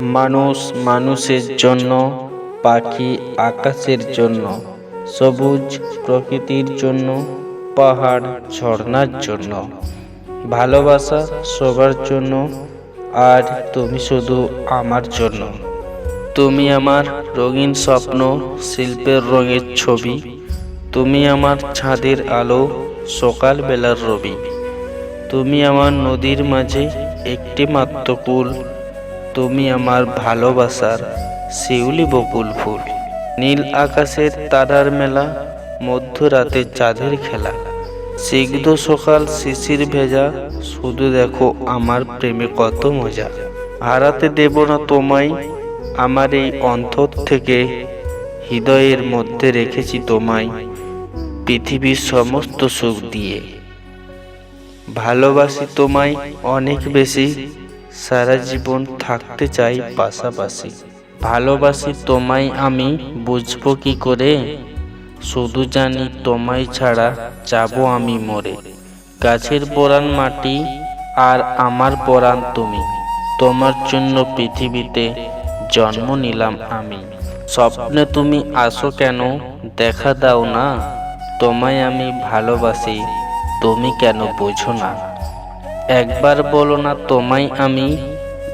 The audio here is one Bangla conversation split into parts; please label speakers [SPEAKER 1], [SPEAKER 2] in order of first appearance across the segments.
[SPEAKER 1] মানুষ মানুষের জন্য, পাখি আকাশের জন্য, সবুজ প্রকৃতির জন্য, পাহাড় ঝর্ণার জন্য। ভালোবাসা সবার জন্য, আর তুমি শুধু আমার জন্য। তুমি আমার রঙিন স্বপ্ন, শিল্পের রঙের ছবি। তুমি আমার ছাদের আলো, সকালবেলার রবি। তুমি আমার নদীর মাঝে একটি মাত্র কুল। তুমি আমার ভালোবাসার শিউলি বকুল ফুল। নীল আকাশের তারার মেলা, মধ্যরাতে চাঁদের খেলা, সিগ্ধ সকাল শিশির ভেজা, শুধু দেখো আমার প্রেমে কত মজা। হারাতে দেব না তোমায়, আমার এই অন্তর থেকে হৃদয়ের মধ্যে রেখেছি তোমায়, পৃথিবীর সমস্ত সুখ দিয়ে। ভালোবাসি তোমায় অনেক বেশি, সারা জীবন থাকতে চাই পাশাপাশি। ভালোবাসি তোমায় আমি, বুঝবো কি করে, শুধু জানি তোমায় ছাড়া যাবো আমি মরে। গাছের পরাণ মাটি, আর আমার পরাণ তুমি। তোমার জন্য পৃথিবীতে জন্ম নিলাম আমি। স্বপ্নে তুমি আসো কেন, দেখা দাও না, তোমায় আমি ভালোবাসি, তুমি কেন বোঝো না। একবার বলো না তোমায় আমি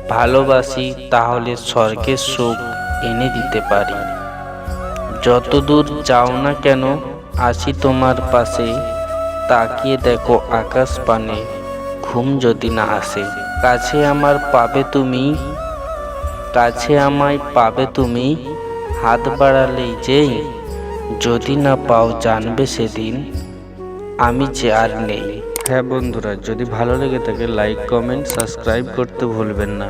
[SPEAKER 1] ভালোবাসি, তাহলে স্বর্গের সুখ এনে দিতে পারি। যত দূর যাও না কেন, আসি তোমার পাশে, তাকিয়ে দেখো আকাশ পানে, ঘুম যদি না আসে। কাছে আমার পাবে তুমি, কাছে আমায় পাবে তুমি, হাত বাড়ালেই যেই, যদি না পাও জানবে সেদিন আমি যে আর নেই। হ্যাঁ বন্ধুরা, যদি ভালো লেগে থাকে লাইক, কমেন্ট, সাবস্ক্রাইব করতে ভুলবেন না।